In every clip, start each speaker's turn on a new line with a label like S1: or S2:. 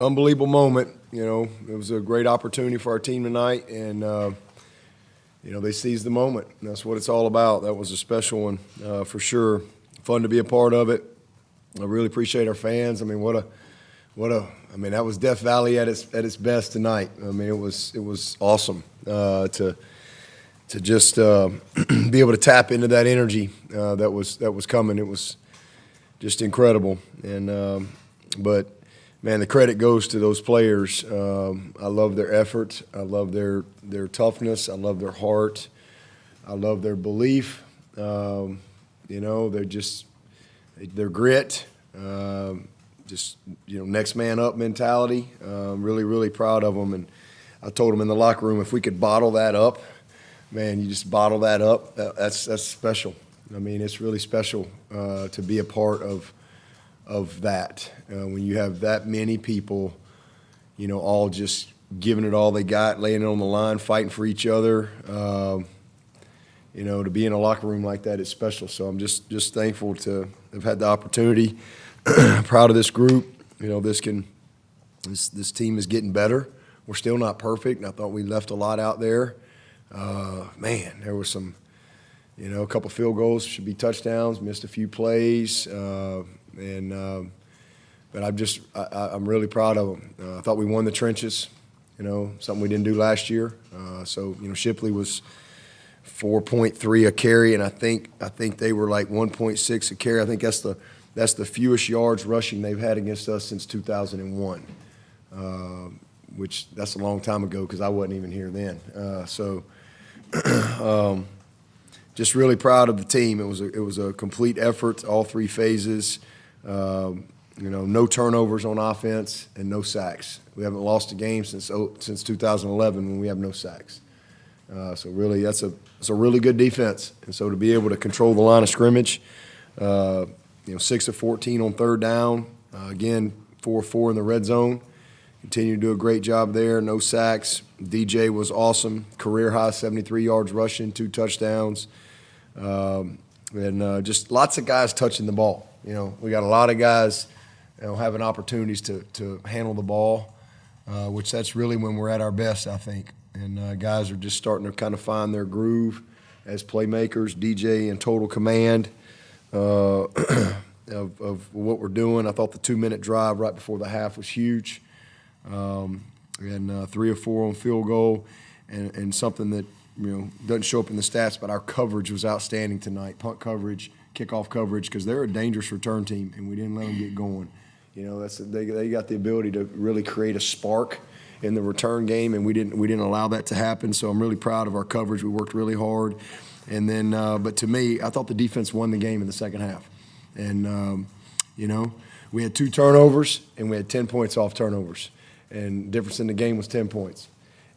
S1: Unbelievable moment. It was a great opportunity for our team tonight, and they seized the moment. And that's what it's all about. That was a special one for sure. Fun to be a part of it. I really appreciate our fans. I mean, that was Death Valley at its best tonight. I mean, it was awesome to just be able to tap into that energy that was coming. It was just incredible. And but man, the credit goes to those players. I love their effort. I love their toughness. I love their heart. I love their belief. Their grit. Next man up mentality. Really, really proud of them. And I told them in the locker room, if we could bottle that up, man, you just bottle that up. That's special. I mean, it's really special to be a part of that. When you have that many people, all just giving it all they got, laying it on the line, fighting for each other. To be in a locker room like that is special. So I'm just thankful to have had the opportunity. Proud of this group. This team is getting better. We're still not perfect, and I thought we left a lot out there. There was some, a couple field goals should be touchdowns, missed a few plays, but I'm really proud of them. I thought we won the trenches, something we didn't do last year. Shipley was 4.3 a carry, and I think they were like 1.6 a carry. I think that's the fewest yards rushing they've had against us since 2001, which that's a long time ago because I wasn't even here then. Just really proud of the team. It was a complete effort, all three phases. No turnovers on offense and no sacks. We haven't lost a game since 2011 when we have no sacks. So really, that's a really good defense. And so to be able to control the line of scrimmage, 6 of 14 on third down, again 4 of 4 in the red zone. Continue to do a great job there. No sacks. DJ was awesome. Career high 73 yards rushing, 2 touchdowns. Just lots of guys touching the ball. We got a lot of guys having opportunities to handle the ball, which that's really when we're at our best, I think. And guys are just starting to kind of find their groove as playmakers. DJ in total command of what we're doing. I thought the 2-minute drive right before the half was huge. 3 or 4 on field goal, and something that doesn't show up in the stats, but our coverage was outstanding tonight. Punt coverage, kickoff coverage, because they're a dangerous return team, and we didn't let them get going. They got the ability to really create a spark in the return game, and we didn't allow that to happen. So I'm really proud of our coverage. We worked really hard, and then but to me, I thought the defense won the game in the second half, and we had 2 turnovers and we had 10 points off turnovers. And the difference in the game was 10 points.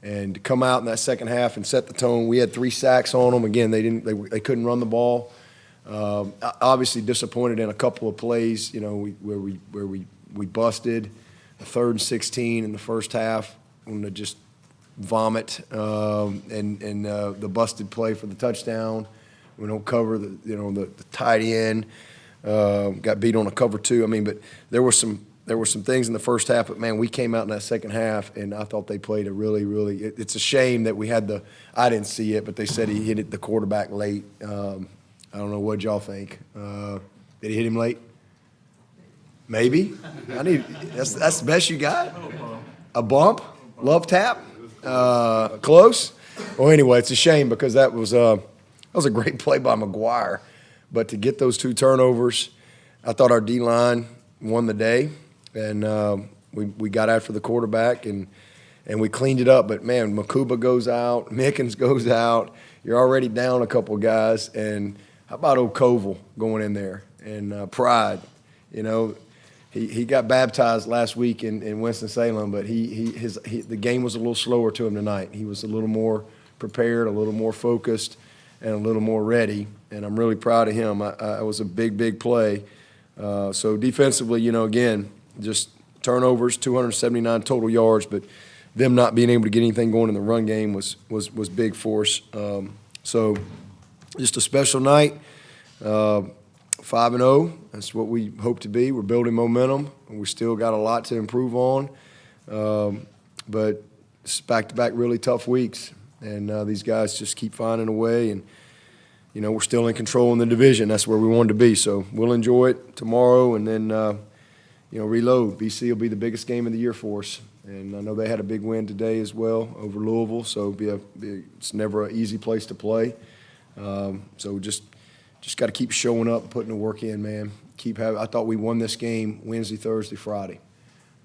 S1: And to come out in that second half and set the tone, we had 3 sacks on them. Again, they couldn't run the ball. Obviously disappointed in a couple of plays, where we busted a 3rd and 16 in the first half. I'm gonna just vomit and the busted play for the touchdown. We don't cover the tight end. Got beat on a cover 2. But there were some things in the first half, but man, we came out in that second half, and I thought they played a really, really. It's a shame that we had I didn't see it, but they said he hit the quarterback late. I don't know what y'all think. Did he hit him late? Maybe. That's the best you got. A bump, love tap, close. Well, anyway, it's a shame because that was a great play by McGuire, but to get those 2 turnovers, I thought our D-line won the day. And we got after the quarterback, and we cleaned it up. But, man, Makuba goes out, Mickens goes out. You're already down a couple guys. And how about Okoval going in there? And Pride, he got baptized last week in Winston-Salem, but the game was a little slower to him tonight. He was a little more prepared, a little more focused, and a little more ready. And I'm really proud of him. I was a big play. So defensively, again, just turnovers, 279 total yards, but them not being able to get anything going in the run game was big for us. So just a special night. 5-0. That's what we hope to be. We're building momentum, and we still got a lot to improve on. But it's back-to-back really tough weeks, and these guys just keep finding a way. And we're still in control in the division. That's where we wanted to be. So we'll enjoy it tomorrow, and then reload. BC will be the biggest game of the year for us. And I know they had a big win today as well over Louisville, so it's never an easy place to play. So just got to keep showing up, putting the work in, man. I thought we won this game Wednesday, Thursday, Friday.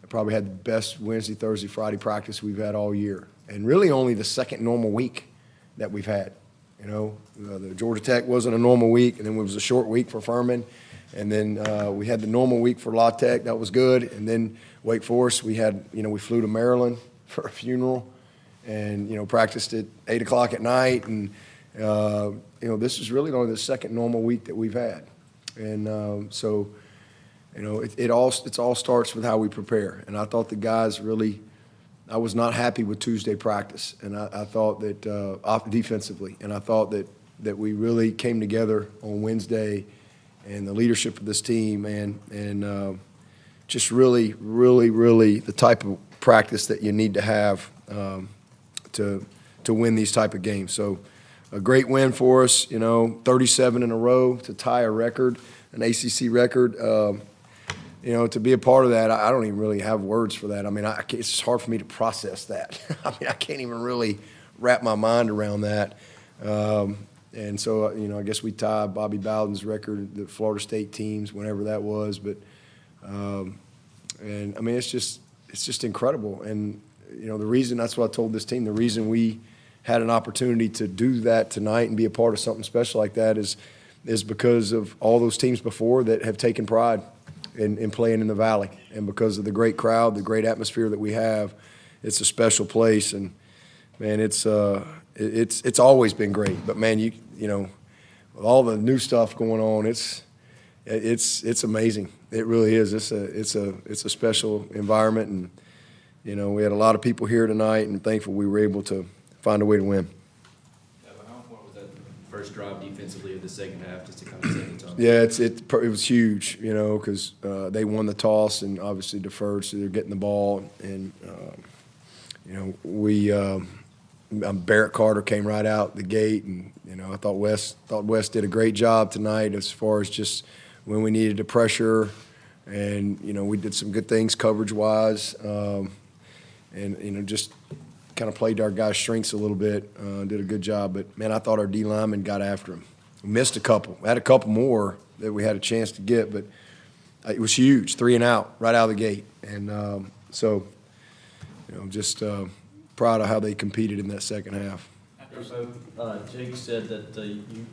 S1: I probably had the best Wednesday, Thursday, Friday practice we've had all year, and really only the second normal week that we've had. The Georgia Tech wasn't a normal week, and then it was a short week for Furman. And then we had the normal week for La Tech. That was good. And then Wake Forest, we flew to Maryland for a funeral and, practiced at 8 o'clock at night. And, this is really only the second normal week that we've had. And so, it all starts with how we prepare. And I thought the guys really – I was not happy with Tuesday practice. And I thought that defensively. And I thought that we really came together on Wednesday – and the leadership of this team, and just really, really, really the type of practice that you need to have to win these type of games. So a great win for us, 37 in a row to tie a record, an ACC record. To be a part of that, I don't even really have words for that. I mean, it's just hard for me to process that. I mean, I can't even really wrap my mind around that. And so, I guess we tied Bobby Bowden's record, the Florida State teams, whenever that was. But, and I mean, it's just incredible. And, the reason, that's what I told this team, the reason we had an opportunity to do that tonight and be a part of something special like that is because of all those teams before that have taken pride in playing in the Valley. And because of the great crowd, the great atmosphere that we have, it's a special place. And, man, it's always been great, but man, with all the new stuff going on, it's amazing. It really is. It's a special environment, and we had a lot of people here tonight, and thankful we were able to find a way to win.
S2: How important was that first drive defensively of the second half, just to kind of set the tone?
S1: Yeah, it was huge, because they won the toss and obviously deferred, so they're getting the ball, and Barrett Carter came right out the gate, and I thought Wes did a great job tonight as far as just when we needed to pressure, and we did some good things coverage wise, and just kind of played to our guys' strengths a little bit. Did a good job, but man, I thought our D linemen got after him. We missed a couple. We had a couple more that we had a chance to get, but it was huge, 3 and out right out of the gate, and so just. Proud of how they competed in that second half.
S3: Jake said that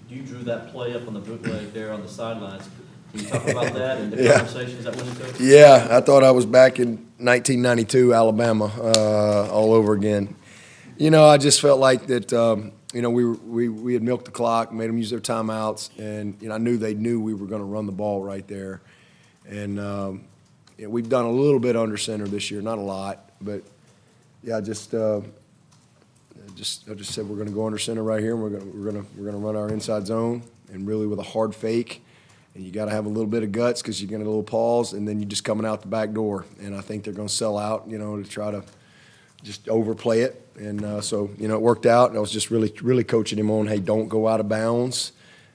S3: you drew that play up on the bootleg there on the sidelines. Can you talk about that and the conversations that went into it?
S1: Yeah, I thought I was back in 1992 Alabama all over again. I just felt like that. We had milked the clock, made them use their timeouts, and I knew they knew we were going to run the ball right there. And we've done a little bit under center this year, not a lot, but. Yeah, I just said we're going to go under center right here, and we're going to run our inside zone, and really with a hard fake, and you got to have a little bit of guts because you're going to a little pause, and then you're just coming out the back door, and I think they're going to sell out, to try to just overplay it, and so it worked out, and I was just really coaching him on, hey, don't go out of bounds,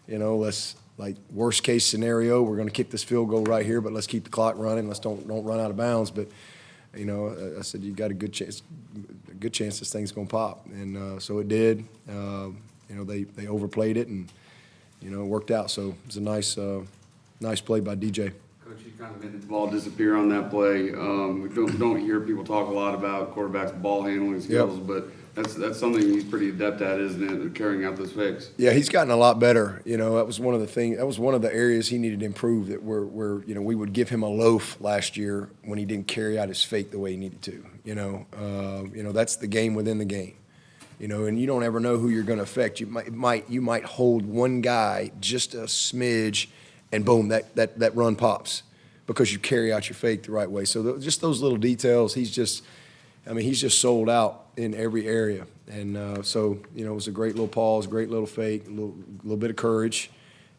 S1: let's like worst case scenario, we're going to kick this field goal right here, but let's keep the clock running, let's don't run out of bounds, but. I said you got a good chance this thing's gonna pop, and so it did. They overplayed it, and it worked out. So it was a nice play by DJ.
S4: Coach, you kind of made the ball disappear on that play. We don't hear people talk a lot about quarterbacks' ball handling skills, but that's something he's pretty adept at, isn't it? Carrying out those fakes.
S1: Yeah, he's gotten a lot better. That was one of the things. That was one of the areas he needed to improve. That we would give him a loaf last year when he didn't carry out his fake the way he needed to. That's the game within the game. And you don't ever know who you're going to affect. You might hold one guy just a smidge, and boom, that run pops because you carry out your fake the right way. So just those little details, he's just sold out in every area. And so, it was a great little pause, great little fake, a little bit of courage.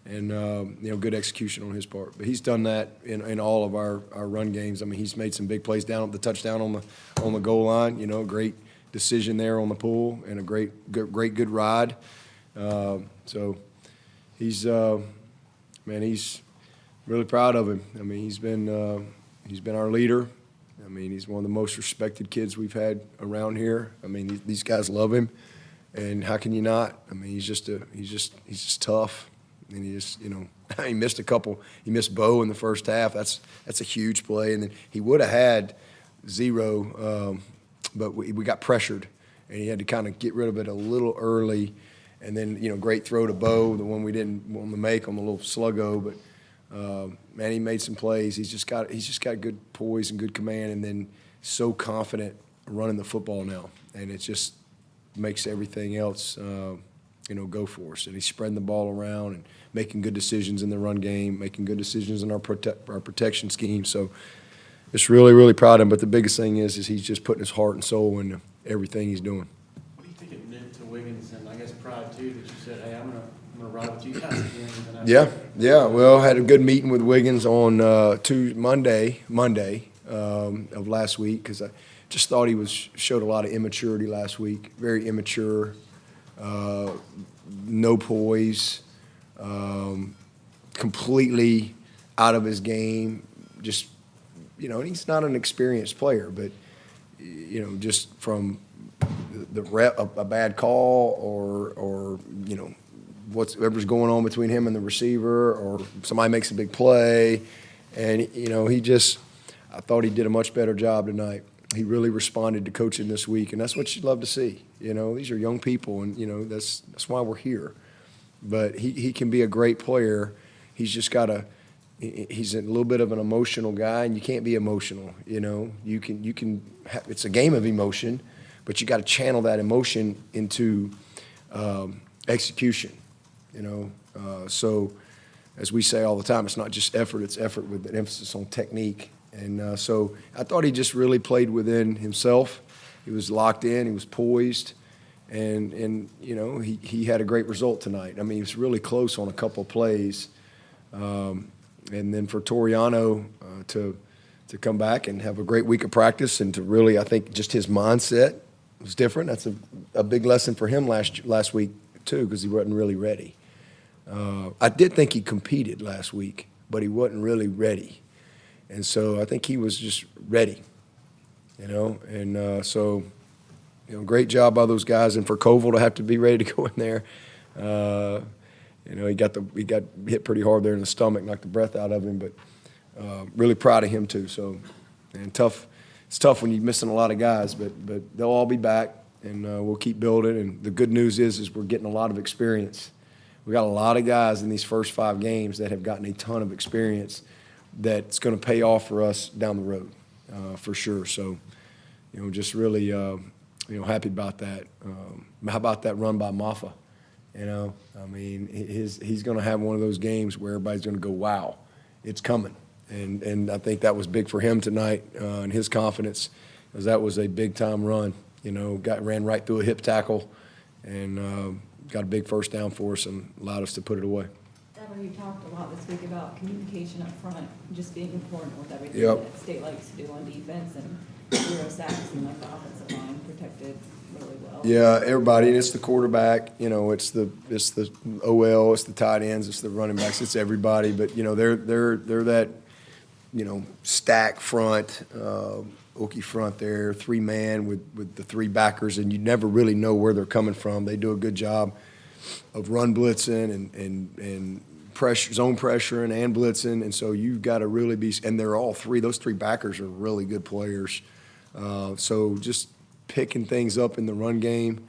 S1: and good execution on his part. But he's done that in all of our run games. I mean, he's made some big plays down at the touchdown on the goal line. Great decision there on the pull and a great good ride. So he's really proud of him. I mean, he's been our leader. I mean, he's one of the most respected kids we've had around here. I mean, these guys love him, and how can you not? I mean, he's just tough, and he just he missed a couple. He missed Bo in the first half. That's a huge play, and then he would have had 0, but we got pressured, and he had to kind of get rid of it a little early, and then great throw to Bo, the one we didn't want to make on the little sluggo, but. Man, he made some plays. He's just got good poise and good command, and then so confident running the football now, and it just makes everything else go for us. And he's spreading the ball around and making good decisions in the run game, making good decisions in our protection scheme. So just really, really proud of him. But the biggest thing is he's just putting his heart and soul into everything he's doing.
S5: What do you think it meant to Wiggins, and I guess pride too, that you said, hey, I'm gonna ride with you guys again?
S1: Yeah. Well, had a good meeting with Wiggins on Monday of last week, because I just thought he showed a lot of immaturity last week. Very immature, no poise, completely out of his game. Just and he's not an experienced player, but just from the rep, a bad call or whatever's going on between him and the receiver, or somebody makes a big play, and I thought he did a much better job tonight. He really responded to coaching this week, and that's what you'd love to see. These are young people, and that's why we're here. But he can be a great player. He's just he's a little bit of an emotional guy, and you can't be emotional. You can it's a game of emotion, but you got to channel that emotion into execution. So as we say all the time, it's not just effort, it's effort with an emphasis on technique. And so I thought he just really played within himself. He was locked in, he was poised, and he had a great result tonight. I mean, he was really close on a couple of plays. And then for Toriano to come back and have a great week of practice, and to really, I think, just his mindset was different. That's a big lesson for him last week too, because he wasn't really ready. I did think he competed last week, but he wasn't really ready. And so I think he was just ready, and so great job by those guys. And for Koval to have to be ready to go in there, he got hit pretty hard there in the stomach, knocked the breath out of him, but really proud of him too. So, and it's tough when you're missing a lot of guys, but they'll all be back, and we'll keep building. And the good news is we're getting a lot of experience. We got a lot of guys in these first 5 games that have gotten a ton of experience that's going to pay off for us down the road, for sure. So, just really, happy about that. How about that run by Maffa? I mean, he's going to have one of those games where everybody's going to go, wow, it's coming. And I think that was big for him tonight, and his confidence, because that was a big-time run. Ran right through a hip tackle, and got a big first down for us and allowed us to put it away.
S6: Deborah, you talked a lot this week about communication up front just being important with everything that State likes to do on defense, and 0 sacks, and the offensive line protected really well.
S1: Yeah, everybody, and it's the quarterback. It's the OL, it's the tight ends, it's the running backs, it's everybody. But they're that stack front, Okie front there, 3-man with the 3 backers, and you never really know where they're coming from. They do a good job of run blitzing and pressure, zone pressuring and blitzing, and so you've got to really be. And they're all 3; those 3 backers are really good players. So just picking things up in the run game,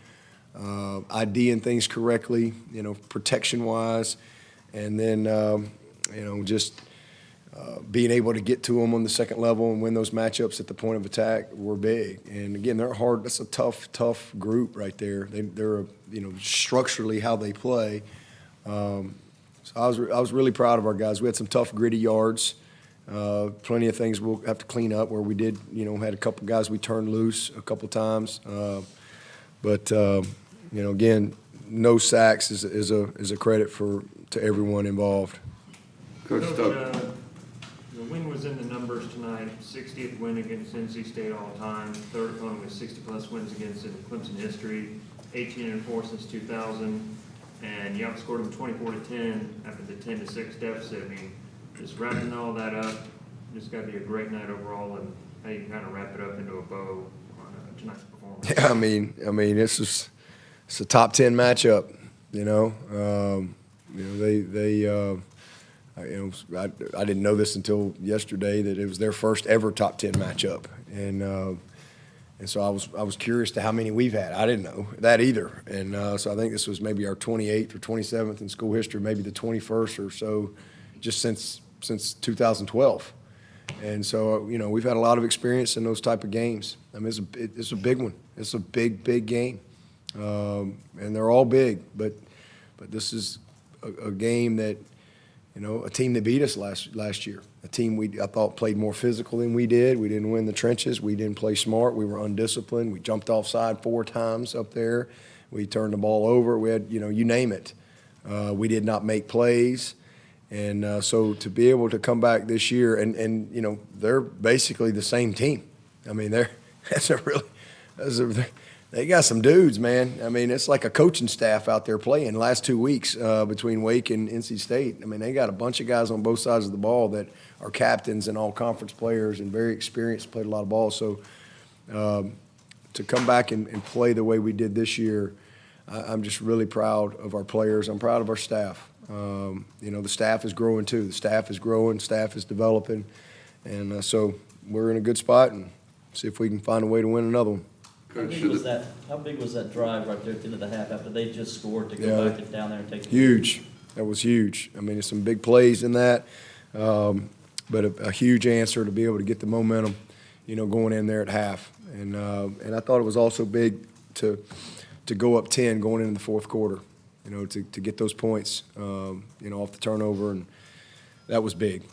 S1: IDing things correctly, protection wise, and then just. Being able to get to them on the second level and win those matchups at the point of attack were big. And again, they're hard. That's a tough group right there. They're structurally how they play. So I was really proud of our guys. We had some tough, gritty yards. Plenty of things we'll have to clean up where we did. Had a couple guys we turned loose a couple times. But again, no sacks is a credit for to everyone involved.
S4: Coach
S7: Coach,
S4: Stuck.
S7: the win was in the numbers tonight, 60th win against NC State all time, third opponent with 60-plus wins against in Clemson history, 18-4 since 2000, and you outscored them 24-10 after the 10-6 deficit. I mean, just wrapping all that up, just got to be a great night overall, and how you kind of wrap it up into a bow on tonight's performance.
S1: Yeah, I mean, it's a top 10 matchup. You know, I didn't know this until yesterday that it was their first ever top 10 matchup, and so I was curious to how many we've had. I didn't know that either, and so I think this was maybe our 28th or 27th in school history, maybe the 21st or so, just since 2012. And so we've had a lot of experience in those type of games. I mean, it's a big one. It's a big game, and they're all big. But this is a game that a team that beat us last year. A team I thought played more physical than we did. We didn't win the trenches. We didn't play smart. We were undisciplined. We jumped offside 4 times up there. We turned the ball over. We had you name it. We did not make plays. And so to be able to come back this year, and they're basically the same team. I mean, they got some dudes, man. I mean, it's like a coaching staff out there playing. The last 2 weeks between Wake and NC State, I mean, they got a bunch of guys on both sides of the ball that are captains and all conference players and very experienced, played a lot of ball. So to come back and play the way we did this year, I'm just really proud of our players. I'm proud of our staff. The staff is growing too. The staff is growing, staff is developing, and so we're in a good spot and see if we can find a way to win another one.
S3: How big was that drive right there at the end of the half after they just scored to go back and down there and take the
S1: Huge. That was huge. I mean, there's some big plays in that, but a huge answer to be able to get the momentum, going in there at half. And I thought it was also big to go up 10 going into the fourth quarter. To get those points, off the turnover, and that was big.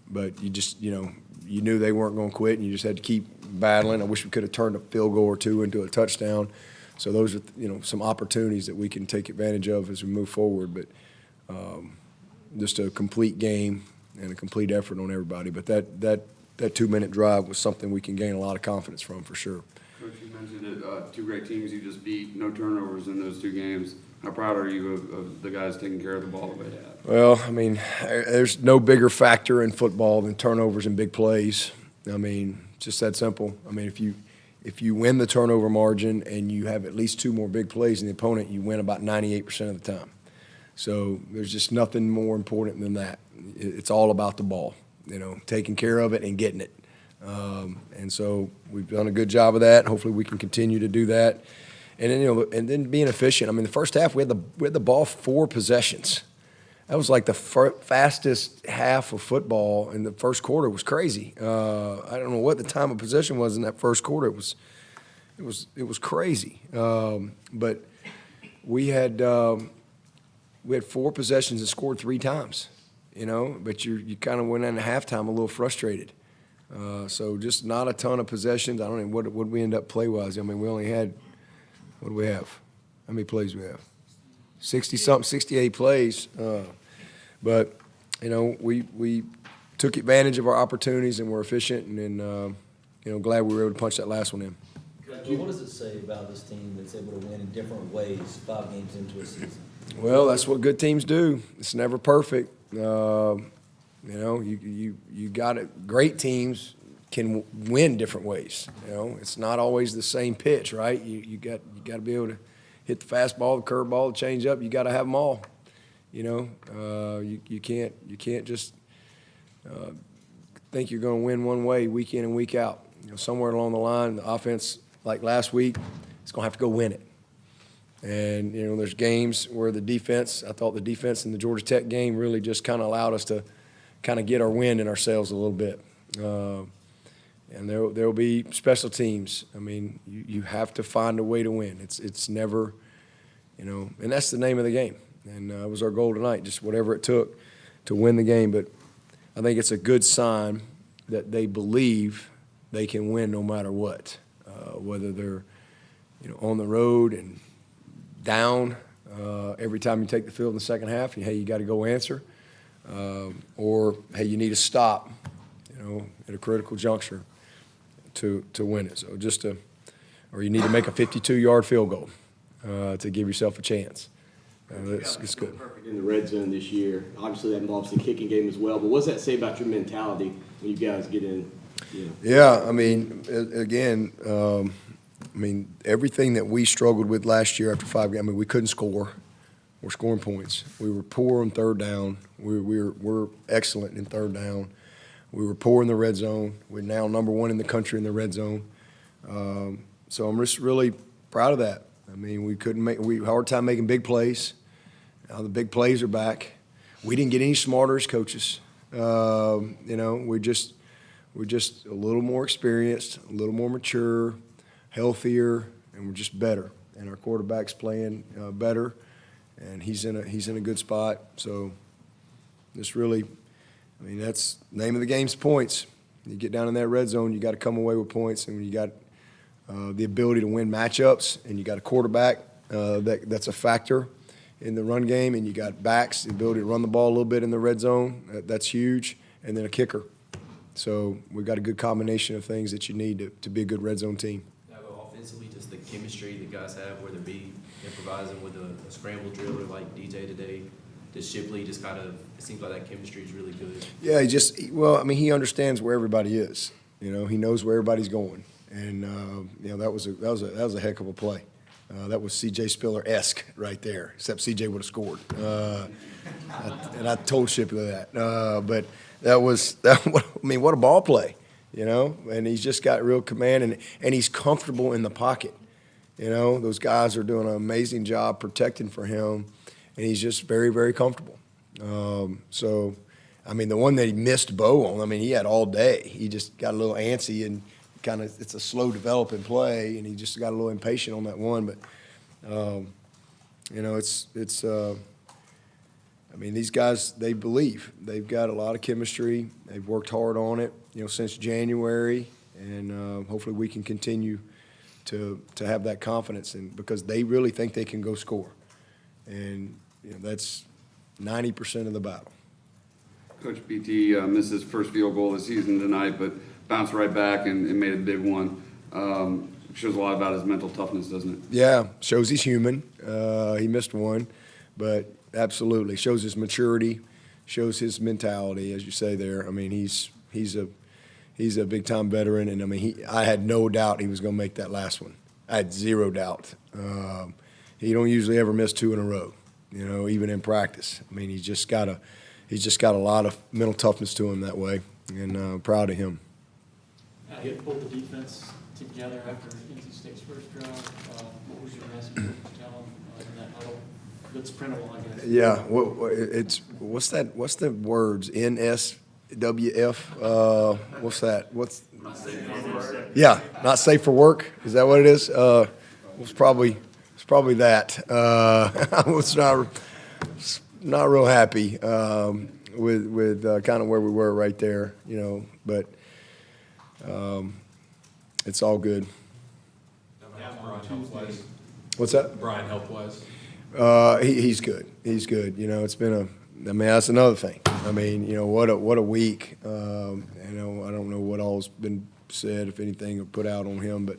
S1: But you just, you knew they weren't going to quit, and you just had to keep battling. I wish we could have turned a field goal or two into a touchdown. So those are, some opportunities that we can take advantage of as we move forward. But just a complete game and a complete effort on everybody. But that 2-minute drive was something we can gain a lot of confidence from for sure.
S4: Coach, you mentioned it, 2 great teams you just beat, no turnovers in those 2 games. How proud are you of the guys taking care of the ball the way they have?
S1: Well, I mean, there's no bigger factor in football than turnovers and big plays. I mean, it's just that simple. I mean, if you win the turnover margin and you have at least 2 more big plays than the opponent, you win about 98% of the time. So there's just nothing more important than that. It's all about the ball, taking care of it and getting it. And so we've done a good job of that. Hopefully we can continue to do that. And then, and then being efficient. I mean, the first half we had the ball 4 possessions. That was like the fastest half of football in the first quarter. It was crazy. I don't know what the time of possession was in that first quarter. It was crazy. But we had 4 possessions and scored 3 times. But you kind of went into halftime a little frustrated. So just not a ton of possessions. I don't know what we end up play-wise. I mean, we only had, what do we have? How many plays do we have? 60-something, 68 plays. But, we took advantage of our opportunities and were efficient and glad we were able to punch that last one in.
S3: What does it say about this team that's able to win in different ways 5 games into a season?
S1: Well, that's what good teams do. It's never perfect. You got it. Great teams can win different ways. It's not always the same pitch, right? You got to be able to hit the fastball, the curveball, the changeup. You got to have them all. You can't just think you're going to win one way week in and week out. Somewhere along the line, the offense, like last week, it's going to have to go win it. And, there's games where I thought the defense in the Georgia Tech game really just kind of allowed us to kind of get our wind in ourselves a little bit. And there'll be special teams. I mean, you have to find a way to win. It's never, and that's the name of the game. And it was our goal tonight, just whatever it took to win the game. But I think it's a good sign that they believe they can win no matter what, whether they're, on the road and down every time you take the field in the second half, hey, you got to go answer, or hey, you need to stop, at a critical juncture to win it. So or you need to make a 52-yard field goal to give yourself a chance. It's good.
S8: Perfect in the red zone this year. Obviously, that involves the kicking game as well. But what does that say about your mentality when you guys get in?
S1: Yeah, I mean, again, everything that we struggled with last year after 5 games, we couldn't score. We're scoring points. We were poor on third down. We're excellent in third down. We were poor in the red zone. We're now number 1 in the country in the red zone. So I'm just really proud of that. We had a hard time making big plays. Now the big plays are back. We didn't get any smarter as coaches. We're just a little more experienced, a little more mature, healthier, and we're just better. And our quarterback's playing better, and he's in a good spot. So this really, that's the name of the game's points. You get down in that red zone, you got to come away with points, and when you got the ability to win matchups, and you got a quarterback that's a factor in the run game, and you got backs, the ability to run the ball a little bit in the red zone, that's huge, and then a kicker. So we've got a good combination of things that you need to be a good red zone team.
S2: Now, offensively, just the chemistry that guys have, whether it be improvising with a scramble driller like DJ today, does Shipley just kind of, it seems like that chemistry is really good.
S1: Yeah, he understands where everybody is. He knows where everybody's going. And that was a heck of a play. That was C.J. Spiller-esque right there, except C.J. would have scored. And I told Shipley that. But what a ball play, And he's just got real command, and he's comfortable in the pocket. Those guys are doing an amazing job protecting for him, and he's just very, very comfortable. The one that he missed Bo on, he had all day. He just got a little antsy and it's a slow developing play, and he just got a little impatient on that one. But, these guys, they believe. They've got a lot of chemistry. They've worked hard on it, since January, and hopefully we can continue to have that confidence, because they really think they can go score. And, that's 90% of the battle.
S4: Coach BT missed his first field goal of the season tonight, but bounced right back and made a big one. Shows a lot about his mental toughness, doesn't it?
S1: Yeah, shows he's human. He missed one, but absolutely shows his maturity, shows his mentality, as you say there. He's a big time veteran, and I had no doubt he was going to make that last one. I had zero doubt. He don't usually ever miss 2 in a row, even in practice. He's just got a lot of mental toughness to him that way, and proud of him.
S5: He had pulled the defense together after NC State's first drive. What was your message to tell him in that huddle? That's printable, I guess.
S1: Yeah, what's that? What's the words? NSWF? What's that? Yeah, not safe for work. Is that what it is? It's probably that. I was not real happy with kind of where we were right there, but. It's all good. What's that?
S9: Brian health-wise?
S1: He's good. He's good. It's been that's another thing. What a week. I don't know what all's been said, if anything, or put out on him, but,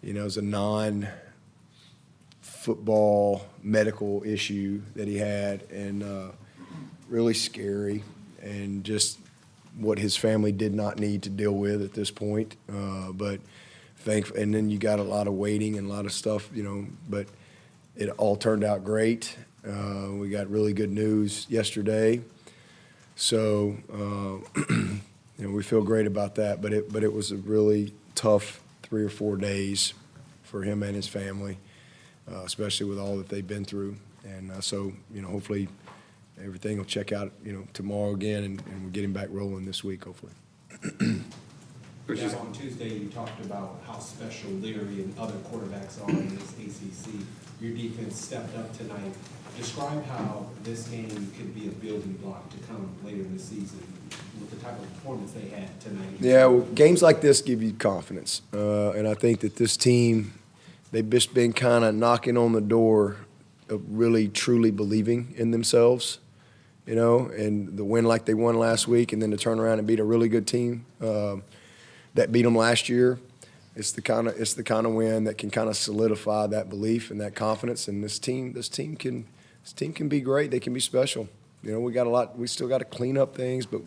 S1: it's a non-football medical issue that he had, and really scary, and just what his family did not need to deal with at this point. And then you got a lot of waiting and a lot of stuff, but it all turned out great. We got really good news yesterday. So, we feel great about that, but it was a really tough 3 or 4 days for him and his family, especially with all that they've been through. And hopefully everything will check out, tomorrow again, and we'll get him back rolling this week, hopefully.
S9: Yeah, on Tuesday, you talked about how special Leary and other quarterbacks are in this ACC. Your defense stepped up tonight. Describe how this game could be a building block to come later in the season with the type of performance they had tonight.
S1: Yeah, well, games like this give you confidence. And I think that this team, they've just been kind of knocking on the door of really truly believing in themselves, you know, and the win like they won last week, and then to turn around and beat a really good team that beat them last year. It's the kind of win that can kind of solidify that belief and that confidence. And this team can be great. They can be special. You know, we still got to clean up things, but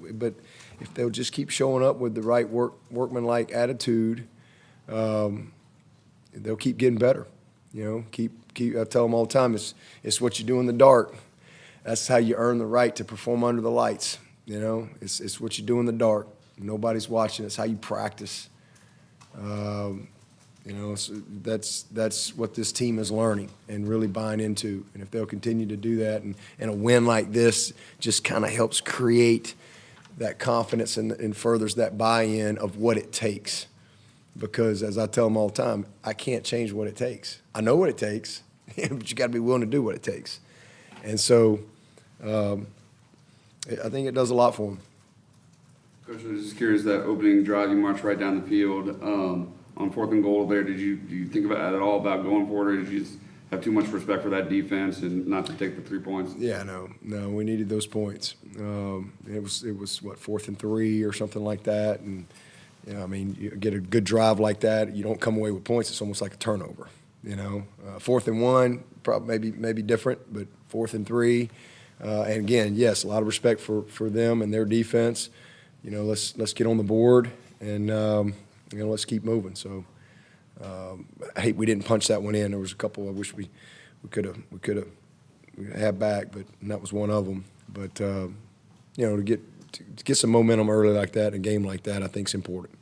S1: if they'll just keep showing up with the right workmanlike attitude, they'll keep getting better. You know, I tell them all the time, it's what you do in the dark. That's how you earn the right to perform under the lights. You know, it's what you do in the dark. Nobody's watching. It's how you practice. You know, so that's what this team is learning and really buying into. And if they'll continue to do that, and a win like this just kind of helps create that confidence and furthers that buy-in of what it takes. Because as I tell them all the time, I can't change what it takes. I know what it takes, but you got to be willing to do what it takes. And so I think it does a lot for them.
S4: Coach, I was just curious, that opening drive, you marched right down the field. On 4th and goal there, do you think about at all about going for it, or did you just have too much respect for that defense and not to take the 3 points?
S1: Yeah, no, we needed those points. It was what, 4th and 3 or something like that, and you know, I mean, you get a good drive like that, you don't come away with points. It's almost like a turnover. You know, 4th and 1, probably maybe different, but 4th and 3, and again, yes, a lot of respect for them and their defense. You know, let's get on the board and you know, let's keep moving. So I hate we didn't punch that one in. There was a couple I wish we could have had back, but that was one of them. But you know, to get some momentum early like that in a game like that, I think is important.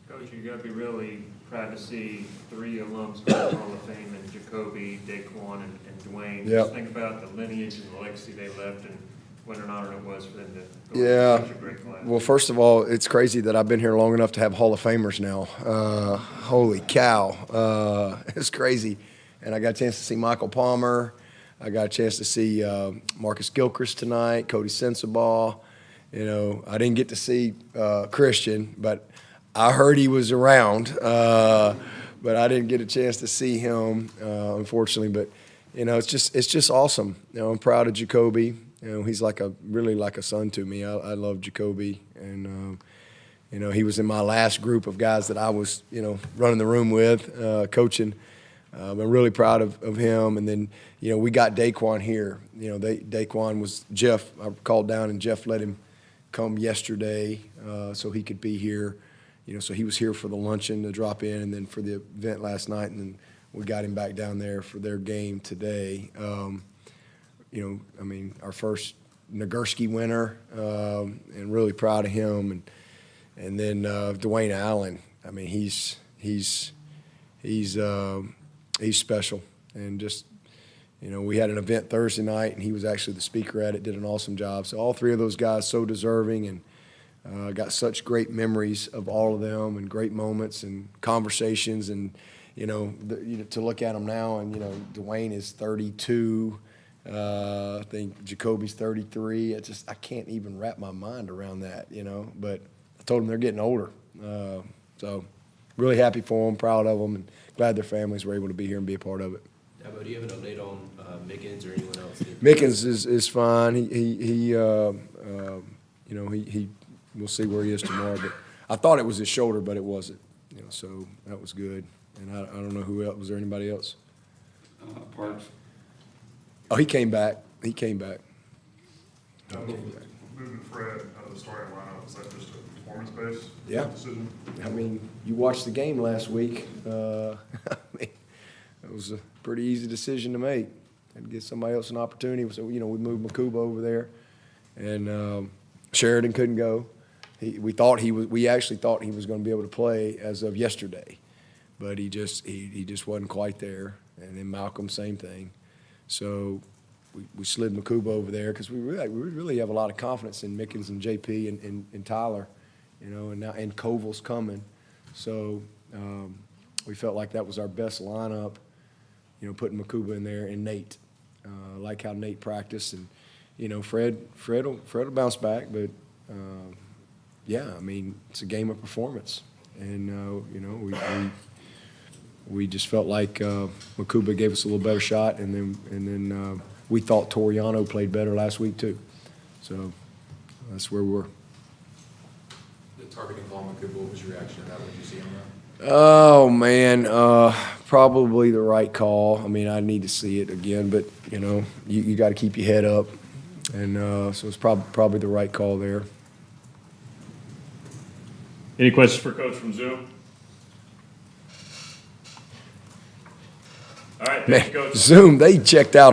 S7: Coach, you got to be really proud to see 3 alums go to the Hall of Fame, and Jacoby, Daquan, and Dwayne.
S1: Yep.
S7: Just think about the lineage and the legacy they left, and what an honor it was for them to go
S1: Yeah.
S7: to such a great class.
S1: Well, first of all, it's crazy that I've been here long enough to have Hall of Famers now. Holy cow. It's crazy. And I got a chance to see Michael Palmer. I got a chance to see Marcus Gilchrist tonight, Cody Sensabaugh. You know, I didn't get to see Christian, but I heard he was around. But I didn't get a chance to see him, unfortunately. But, you know, it's just awesome. You know, I'm proud of Jacoby. You know, he's really like a son to me. I love Jacoby, and you know, he was in my last group of guys that I was, you know, running the room with, coaching. I'm really proud of him. And then, you know, we got Daquan here. You know, Daquan was Jeff. I called down and Jeff let him come yesterday so he could be here. You know, so he was here for the luncheon to drop in, and then for the event last night, and then we got him back down there for their game today. You know, I mean, our first Nagurski winner, and really proud of him. And then Dwayne Allen. I mean, he's special. And just, you know, we had an event Thursday night, and he was actually the speaker at it. Did an awesome job. So all 3 of those guys so deserving, and got such great memories of all of them, and great moments and conversations. And you know, to look at them now, and you know, Dwayne is 32. I think Jacoby's 33. I can't even wrap my mind around that, you know. But I told them they're getting older. So really happy for them, proud of them, and glad their families were able to be here and be a part of it.
S2: Dabo, do you have an update on Mickens or anyone else?
S1: Mickens is fine. He you know, he we'll see where he is tomorrow. But I thought it was his shoulder, but it wasn't. You know, so that was good. And I don't know who else. Was there anybody else?
S4: Parks.
S1: Oh, he came back. Moving
S10: Fred out of the starting lineup, is that just a performance-based
S1: Yeah.
S10: decision?
S1: I mean, you watched the game last week. I mean, it was a pretty easy decision to make. And give somebody else an opportunity. So, you know, we moved Makuba over there, and Sheridan couldn't go. We actually thought he was going to be able to play as of yesterday, but he just wasn't quite there. And then Malcolm, same thing. So we slid Makuba over there because we really have a lot of confidence in Mickens and JP and Tyler, you know, and Koval's coming. So we felt like that was our best lineup, you know, putting Makuba in there and Nate. Like how Nate practiced, and you know, Fred will bounce back, but yeah, I mean, it's a game of performance, and you know, we just felt like Makuba gave us a little better shot, and then we thought Toriano played better last week too. So that's where we're.
S11: The targeting ball, Makuba, what was your reaction to that? What did you see on that?
S1: Oh man, probably the right call. I mean, I need to see it again, but you got to keep your head up, and so it's probably the right call there.
S7: Any questions for Coach from Zoom? All right, thank you,
S1: Man,
S7: Coach.
S1: Zoom, they checked out.